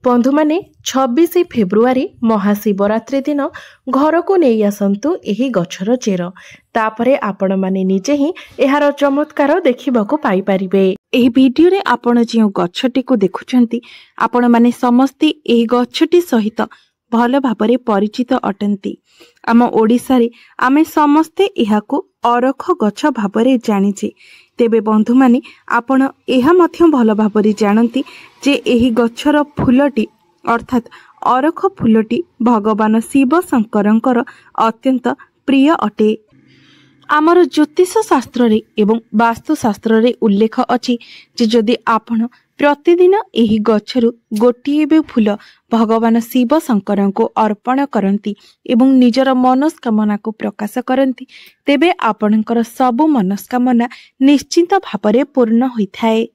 बंधु माने 26 फेब्रुआरी महाशिवरात्रि दिन घर को नहीं आसतु यही गछर चेर तापरे आपण माने निजे ही एहार चमत्कार देखिबाकू पाई परिबे। एही वीडियो रे आपण जियो गछटी को देखुछंती आपण माने समस्ते एही गछटी सहित भल भाबरे परिचित अटंती। आम ओडिसा रे आमे समस्ते एहाकू अरख गछ भाबरे जानिछे। तेबे बंधु माने आपण एहा मध्य भल भाबरे जानती जे एही गछर फूलटी अर्थात अरख फूलटी भगवान शिव शंकरंकर अत्यंत प्रिय अटे। आमर ज्योतिष शास्त्र रे एवं वास्तु शास्त्र रे उल्लेख अछि जे जदि आपण प्रतिदिन एही गछरु गोटिए बे फूल भगवान शिव शंकर को अर्पण करती एवं निजर मनस्कामना को प्रकाश करती तेबे आपणकर सबु मनस्कामना निश्चिंत भावरे पूर्ण होइथाए।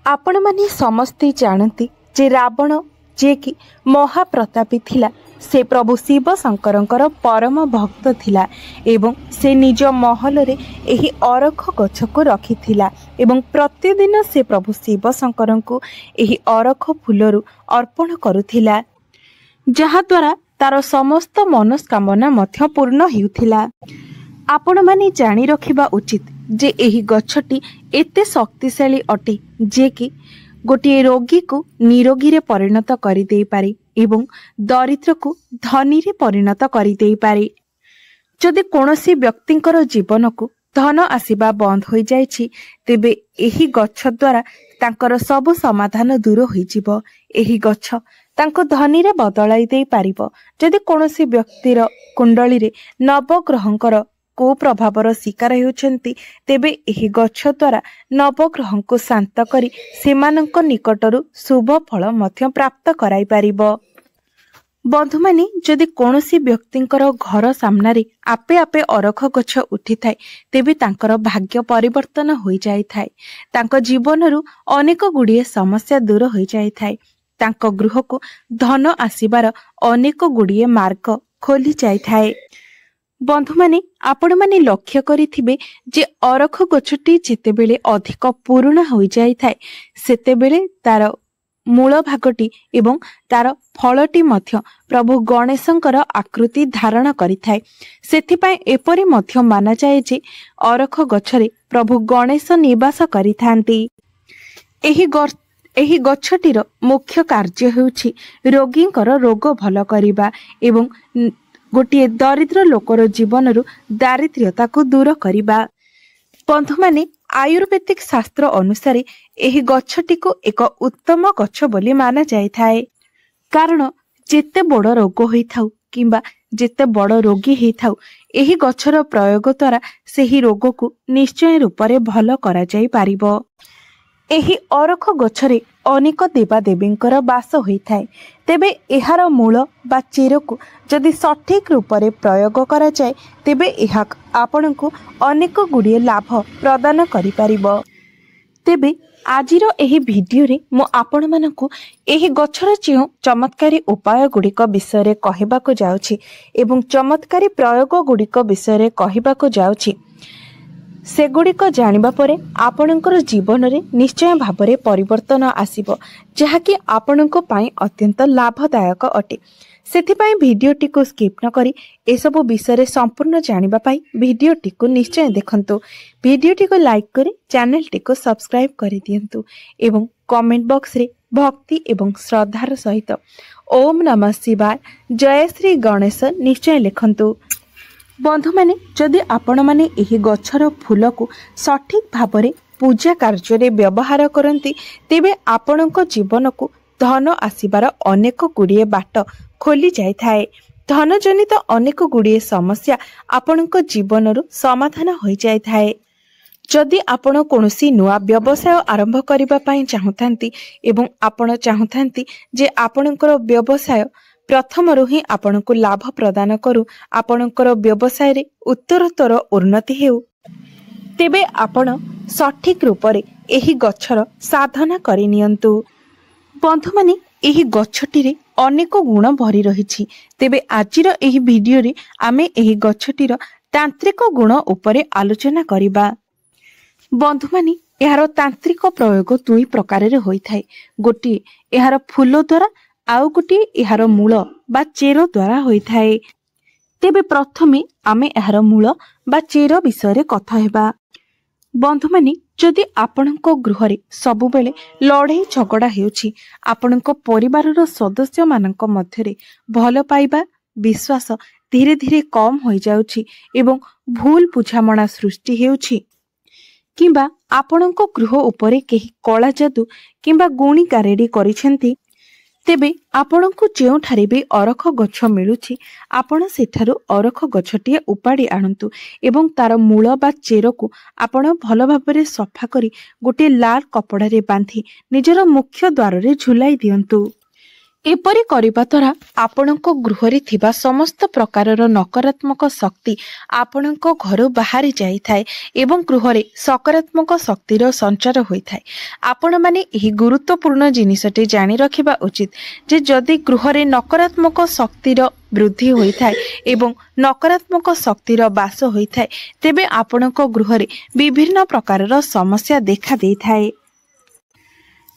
आपण माने समस्ते जानती जे रावण जे कि महाप्रतापी थिला से प्रभु शिव शंकरंकर परम भक्त थिला एवं से निज महल रे एही अरख गछ को रखिथिला एवं प्रतिदिन से प्रभु शिव शंकरंकु एही अरख फूलरु अर्पण करुथिला जहा द्वारा तार समस्त मनस्कामना मध्य पूर्ण हेउथिला। आपण माने जानि रखिबा उचित जे एही गछटी एते शक्तिशाली अटे जे कि गोटे रोगी को निरोगी रे परिणत करि देई पारे एवं दरिद्र को धनी रे परिणत करि देई पारे। जदि कोनोसी व्यक्तिंकर जीवन को धन आसीबा बंद हो जाइछि तेबे एही गछ द्वारा तांकर सब समाधान दूर होई जिवो। एही गछ तांको धनी रे बदलाई देई पारिबो। जदि कोनोसी व्यक्तिर कुंडली रे नवग्रहंकर को प्रभावर शिकार होउछंती तेबे एही गछ द्वारा नवग्रह को शांत करी सेमानंक निकटरू शुभ फल मध्य प्राप्त कराई पारिबो। बंधु माने जदि कोनोसी व्यक्तिंकर घर सामना रे आपे आपे अरख गछ उठी थाए तेबे तांकर भाग्य परिवर्तन होई जाई थाए। तांको जीवनरू अनेक गुड़िए समस्या दूर होई जाई थाए। तांको गृह को धन आसीबार अनेक गुड़िए मार्ग खोली जाई थाए। बंधु माने आपण माने लक्ष्य करिथिबे जे अरख गछटी जेतेबेले अधिक पूर्ण होई जाई थाए सेतेबेले तार मूल भागटी एवं तार फलटी मध्य प्रभु गणेशंकर आकृति धारण करिथाए। सेथिपाई एपरि मध्य माना जाए जे अरख गछरे प्रभु गणेश निवास करिथांती। एही गछटीर मुख्य कार्य हेउछि रोगींकर रोग भल करिबा एवं गोटे दरिद्र लोकर जीवनरू दारिद्र्यता को दूर करिबा। बंधु माने आयुर्वेदिक शास्त्र अनुसार एही गछटी को एक उत्तम गछ बोली माना जाय थाए। कारण जेते बड़ रोग होई थाउ किंबा जेते बड़ रोगी हेई थाउ एही गछर प्रयोग द्वारा सेही रोग को निश्चय रूप रे भल करा जाय पारिबो। एही अरख गछरे अनेक देवादेवींकर वास होई थाए तेबे एहार मूल बा चेर को जदि सठिक रूप रे प्रयोग करा जाय तेबे एहा आपनकु अनेक गुड़िए लाभ प्रदान करि पारिबो। तेबे आजिर एही वीडियो रे मो आपण मानकु एही गछर चियो चमत्कारी उपाय गुड़िक विषय रे कहिबाको जाउछि एवं चमत्कारी प्रयोग गुड़िक विषय रे कहिबाको जाउछि। सेगुड़िक जानिबा परे आपणकर जीवन रे निश्चय भाबरे परिवर्तन आसीबो जहाकि आपणको पाई अत्यंत लाभदायक अटे। सेथिपाई वीडियोटी को स्किप न करी एसबु विषय रे संपूर्ण जानिबा पाई वीडियोटी को निश्चय देखंतु। वीडियोटी को लाइक करी चैनलटी को सब्सक्राइब करि दियंतु एवं कमेंट बॉक्स रे भक्ति एवं श्रद्धार सहित ओम नमः शिवाय जय श्री गणेश निश्चय लिखंतु। बंधु माने जदि आपण माने एही गछर फूल को सठिक भाबरे पूजा कार्य रे व्यवहार करंती तेबे आपणको जीवन को धन आसीबार अनेक गुड़िए बाट खोली जाय थाए। धन जनित अनेक गुड़िए समस्या आपणको जीवनरू समाधान होई जाय थाए। जदि आपण कोनोसी नुआ व्यवसाय आरंभ करिबा पई चाहुथांती एवं आपण चाहुथांती जे आपणकर व्यवसाय प्रथमरु ही आपनको लाभ प्रदान करू आपणकर व्यवसाय रे उत्तरोत्तर उन्नति हेउ तेबे आपण सठिक रूप रे एही गछर साधना करि नियंतु। बंधु माने एही गछटी रे अनेक गुण भरी रहिछि तेबे आजिर एही वीडियो रे आमे एही गछटीर तांत्रिक गुण उपरे आलोचना करिबा। बंधु माने एहार तांत्रिक प्रयोग दुई प्रकार होइथाय। गोटे एहार फूल द्वारा आउ गोटे एहार मूल बा चेर द्वारा होइथाय। तेबे प्रथमे आमे एहार मूल बा चेर विषय कथा हेबा। बंधु माने जदि आपणको गृहरे सबुबेले लड़ाई झगड़ा हेउछि, आपणको परिवारर सदस्य मानक मध्यरे भल पाइबा विश्वास धीरे धीरे कम हो जाउछि एवं भूल बुझामणा सृष्टि हेउछि, किंबा आपणको गृह उपरे केही कला जादू किंबा गुणी गारेडी करिसेंती, तेबे आपणको जेउठारे भी अरख गछ मिलुछि आपण सेठारु अरख गछटिए उपाड़ी आणंतु एवं तार मूल बा चेर को आपण भल भाबरे सफा करी गोटे लाल कपड़ा रे बांधी निजर मुख्य द्वार रे झुलाई दियंतु। एपरि करिबा द्वारा आपणको गृहरे थिबा समस्त प्रकारर नकारात्मक शक्ति आपणको घर बाहरी जाई थाए एवं गृहरे सकारात्मक शक्तिर संचार होइथाए। आपण माने एही गुरुत्वपूर्ण जिनिसटे जानि रखिबा उचित जे जदि गृहरे नकारात्मक शक्तिर वृद्धि होइथाए एवं नकारात्मक शक्तिर बास होइथाए, तेबे आपणको गृहरे विभिन्न प्रकारर समस्या देखा देइथाए।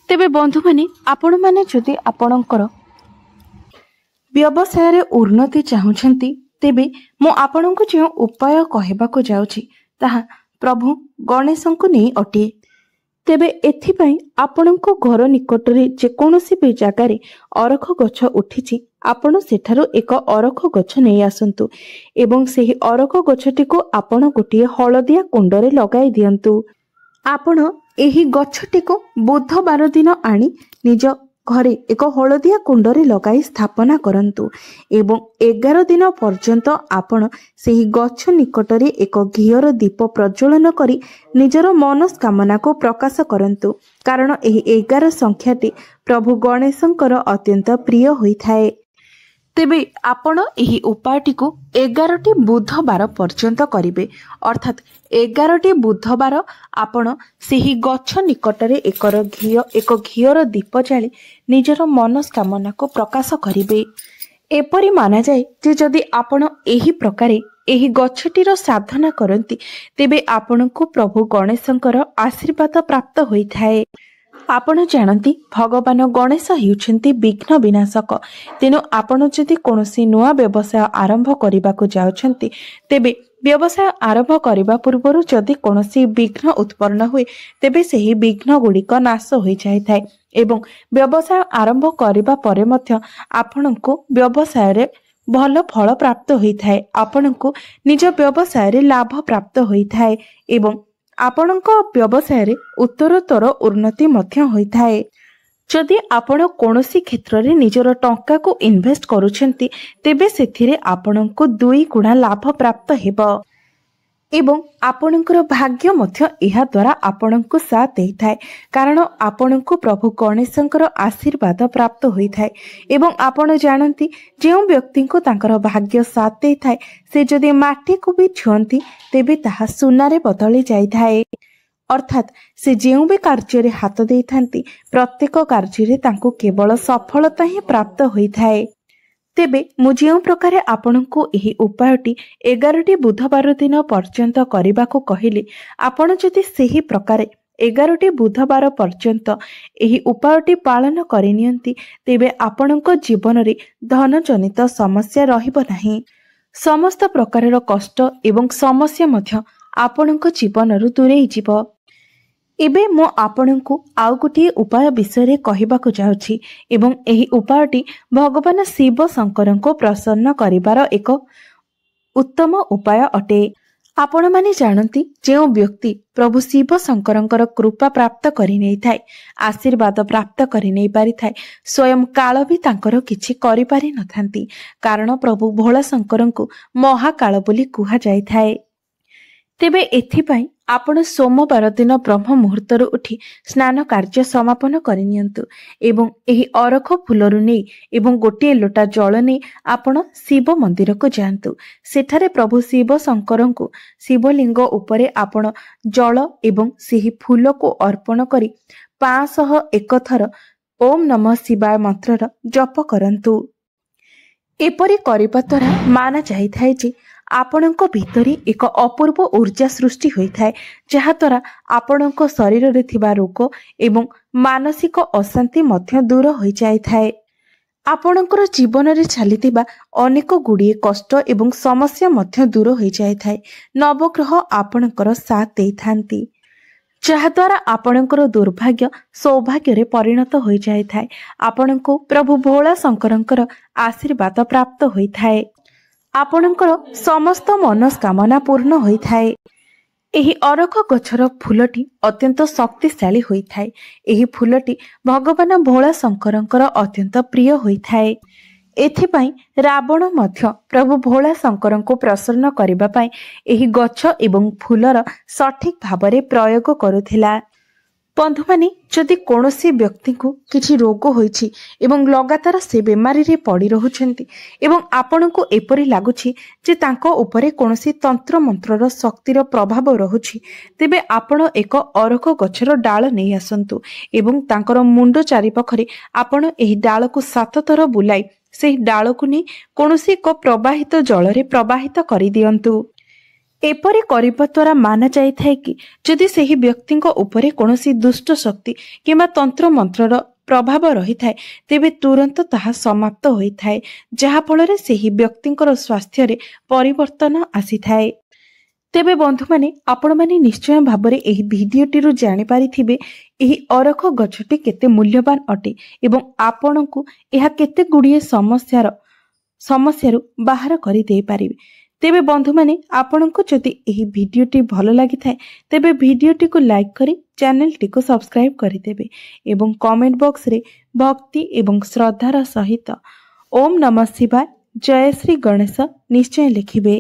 तेबे बंधु माने आपण माने जदि आपणकर व्यवसाय रे उन्नति चाहुछंती, तेबे मो आपणको जे उपाय कहबाको जाउछि ताहा प्रभु गणेशंको नै अटे। तेबे एथिपई आपणको घर निकटरे जे कोनोसी भी जागारे अरख गछ उठिछि, आपण सेठारो एक अरख गछ नै आसंतु एवं सेही अरख गछटी को आपण गोटिए हळदिया कुंडरे लगाई दियंतु। आपण एही गछटी को बुधवार दिन आनी निज घरे एक हळदिया कुंडरे लगाई स्थापना करंतु एवं 11 दिन पर्यंत आपण सेही गछ निकटरे एक घियर दीप प्रज्वलन करी निजर मनस्कामना को प्रकाश करंतु, कारण एही 11 संख्याटी प्रभु गणेशंकर अत्यंत प्रिय होइथाए। तेबे आपण एही उपायटी को 11टी बुधवार पर्यंत करिवे, अर्थात 11टी बुधवार आपण सेही गछ निकटरे एक घियर दीप जाली निजर मनस्कामना को प्रकाश करिवे। एपरि माना जाए जे जदि आपण एही प्रकारे एही गछटीर साधना करंती, तेबे आपणको प्रभु गणेशंकर आशीर्वाद प्राप्त होइथाए। आपण जानती भगवान गणेश हेउछंती विघ्न विनाशक, तेनु आपण जदि कोनोसी नुआ व्यवसाय आरंभ करिबाको जाउछंती, तेबे व्यवसाय आरंभ करिबा पूर्वरु जदि कोनोसी विघ्न उत्पन्न हुए, तेबे सेही विघ्न गुड़िक नाश होई जाइथाए एवं व्यवसाय आरंभ करिबा परे मध्य आपणको व्यवसाय रे भल फल प्राप्त होइथाए। आपणको निज व्यवसाय रे लाभ प्राप्त होइथाए एवं आपणको व्यवसाय रे उत्तरोत्तर उन्नति मध्य होइथाए। जदि आपण कोनोसी क्षेत्र रे निजर टंका को इन्वेस्ट करूछंती, तेबे सेथिरे आपणको 2 गुणा लाभ प्राप्त हेबो एवं आपणकर भाग्य मध्य एहा द्वारा आपणको साथ देइथाए, कारण आपणको प्रभु गणेशंकर आशीर्वाद प्राप्त होइथाए एवं आपण जानती जे व्यक्ति को तांकर भाग्य साथ देइथाए से जदि माटी को भी छुअंती, तेबे ताहा सुनारे बदली जाइथाए। अर्थात से जेउ भी कार्य रे हाथ देइथांती, प्रत्येक कार्य रे तांको केवल सफलता ही प्राप्त होइथाए। तेबे मु जेउ प्रकारे आपणको एही उपायटी 11टी बुधवार दिन पर्यंत करिबाको कहिले, आपण जदि सेही प्रकारे 11टी बुधवार पर्यंत एही उपायटी पालन करिनियंती, तेबे आपणको जीवन रे धन जनित समस्या रहिबो नाही। समस्त प्रकारर कष्ट एवं समस्या मध्य आपणको जीवन रु दूरेई जिवो। एबे मो आपणको आउ गोटे उपाय विषय कहबाको जाउछि एवं एही उपायटी भगवान शिव शंकरको प्रसन्न करिबार एक उत्तम उपाय अटे। आपण माने जानती जेउ व्यक्ति प्रभु शिव शंकरଙ୍କର कृपा प्राप्त करि नै थाए, आशीर्वाद प्राप्त करि नै पारि थाए, स्वयं काल भी तांकर किछि करि पारि नथांती, कारण प्रभु भोला शंकरଙ୍କୁ महाकाल बोली कुहा जाय थाए। तेबे एथिपाई आपण सोमवार दिन ब्रह्म मुहूर्तरु उठी स्नान कार्य समापन करिनियंतु एवं एही अरख फूलरु नै एवं गोटे लोटा जल नै आपण शिव मंदिर को जांतु। सेठारे प्रभु शिव शंकरଙ୍କୁ शिवलिंग उपरे आपण जल एवं सेही फूल को अर्पण करी 501 थर ओम नमः शिवाय मंत्रर जप करंतु। एपरि करिबा द्वारा माना जाइथाए जे ଆପଣଙ୍କ ଭିତରେ ଏକ ଅପୂର୍ବ ऊर्जा ସୃଷ୍ଟି ହୋଇଥାଏ, ଯାହାଦ୍ୱାରା ଆପଣଙ୍କ ଶରୀରରେ ଥିବା ରୋଗ ଏବଂ ମାନସିକ ଅଶାନ୍ତି ମଧ୍ୟ ଦୂର ହୋଇଯାଇଥାଏ। ଆପଣଙ୍କର ଜୀବନରେ ଚାଲିଥିବା ଅନେକ ଗୁଡ଼ିଏ କଷ୍ଟ ଏବଂ ସମସ୍ୟା ମଧ୍ୟ ଦୂର ହୋଇଯାଇଥାଏ। ନବଗ୍ରହ ଆପଣଙ୍କର ସାଥ ଦେଇଥାନ୍ତି, ଯାହାଦ୍ୱାରା ଆପଣଙ୍କର ଦୁର୍ଭାଗ୍ୟ ସୌଭାଗ୍ୟରେ ପରିଣତ ହୋଇଯାଇଥାଏ। ଆପଣଙ୍କୁ ପ୍ରଭୁ ଭୋଳା ଶଙ୍କରଙ୍କର ଆଶୀର୍ବାଦ ପ୍ରାପ୍ତ ହୋଇଥାଏ। ଆପଣଙ୍କର ସମସ୍ତ ମନସ୍କାମନା ପୂର୍ଣ୍ଣ ହୋଇଥାଏ। ଏହି ଅରଖ ଗଛର ଫୁଲଟି ଅତ୍ୟନ୍ତ ଶକ୍ତିଶାଳୀ ହୋଇଥାଏ। ଏହି ଫୁଲଟି ଭଗବାନ ଭୋଳା ଶଙ୍କରଙ୍କର ଅତ୍ୟନ୍ତ ପ୍ରିୟ ହୋଇଥାଏ। ଏଥିପାଇଁ ରାବଣ ମଧ୍ୟ ପ୍ରଭୁ ଭୋଳା ଶଙ୍କରଙ୍କୁ ପ୍ରସନ୍ନ କରିବା ପାଇଁ ଏହି ଗଛ ଏବଂ ଫୁଲର ସଠିକ୍ ଭାବରେ ପ୍ରୟୋଗ କରୁଥିଲା। ବନ୍ଧୁମାନେ, ଯଦି କୌଣସି ବ୍ୟକ୍ତିଙ୍କୁ କିଛି ରୋଗ ହୋଇଛି ଏବଂ ଲଗାତାର ସେ ବେମାରୀରେ ପଡ଼ି ରହୁଛନ୍ତି ଏବଂ ଆପଣଙ୍କୁ ଏପରି ଲାଗୁଛି ଯେ ତାଙ୍କ ଉପରେ କୌଣସି ତନ୍ତ୍ରମନ୍ତ୍ରର ଶକ୍ତିର ପ୍ରଭାବ ରହୁଛି, ତେବେ ଆପଣ ଏକ ଅରଖ ଗଛର ଡାଳ ନେଇ ଆସନ୍ତୁ ଏବଂ ତାଙ୍କର ମୁଣ୍ଡ ଚାରିପାଖରେ ଆପଣ ଏହି ଡାଳକୁ 7 ଥର ବୁଲାଇ ସେହି ଡାଳକୁ ନେଇ କୌଣସି ଏକ ପ୍ରବାହିତ ଜଳରେ ପ୍ରବାହିତ କରିଦିଅନ୍ତୁ। ଏପରି କରିବା ଦ୍ୱାରା ମାନା ଯାଇଥାଏ କି ଯଦି ସେହି ବ୍ୟକ୍ତିଙ୍କ ଉପରେ କୌଣସି ଦୁଷ୍ଟ ଶକ୍ତି କିମ୍ବା ତନ୍ତ୍ରମନ୍ତ୍ରର ପ୍ରଭାବ ରହିଥାଏ, ତେବେ ତୁରନ୍ତ ତାହା ସମାପ୍ତ ହୋଇଥାଏ, ଯାହାଫଳରେ ସେହି ବ୍ୟକ୍ତିଙ୍କର ସ୍ୱାସ୍ଥ୍ୟରେ ପରିବର୍ତ୍ତନ ଆସିଥାଏ। ତେବେ ବନ୍ଧୁମାନେ, ଆପଣମାନେ ନିଶ୍ଚୟ ଭାବରେ ଏହି ଭିଡ଼ିଓଟିରୁ ଜାଣିପାରିଥିବେ ଏହି ଅରଖ ଗଛଟି କେତେ ମୂଲ୍ୟବାନ ଅଟେ ଏବଂ ଆପଣଙ୍କୁ ଏହା କେତେ ଗୁଡ଼ିଏ ସମସ୍ୟାରୁ ବାହାର କରିଦେଇପାରିବେ। ତେବେ ବନ୍ଧୁମାନେ, ଆପଣଙ୍କୁ ଯଦି ଏହି ଭିଡ଼ିଓଟି ଭଲ ଲାଗିଥାଏ ତେବେ ଭିଡ଼ିଓଟିକୁ ଲାଇକ୍ କରି ଚ୍ୟାନେଲଟିକୁ ସବସ୍କ୍ରାଇବ୍ କରିଦେବେ ଏବଂ କମେଣ୍ଟ ବକ୍ସରେ ଭକ୍ତି ଏବଂ ଶ୍ରଦ୍ଧାର ସହିତ ଓମ୍ ନମଃ ଶିବାୟ, ଜୟ ଶ୍ରୀ ଗଣେଶ ନିଶ୍ଚୟ ଲେଖିବେ।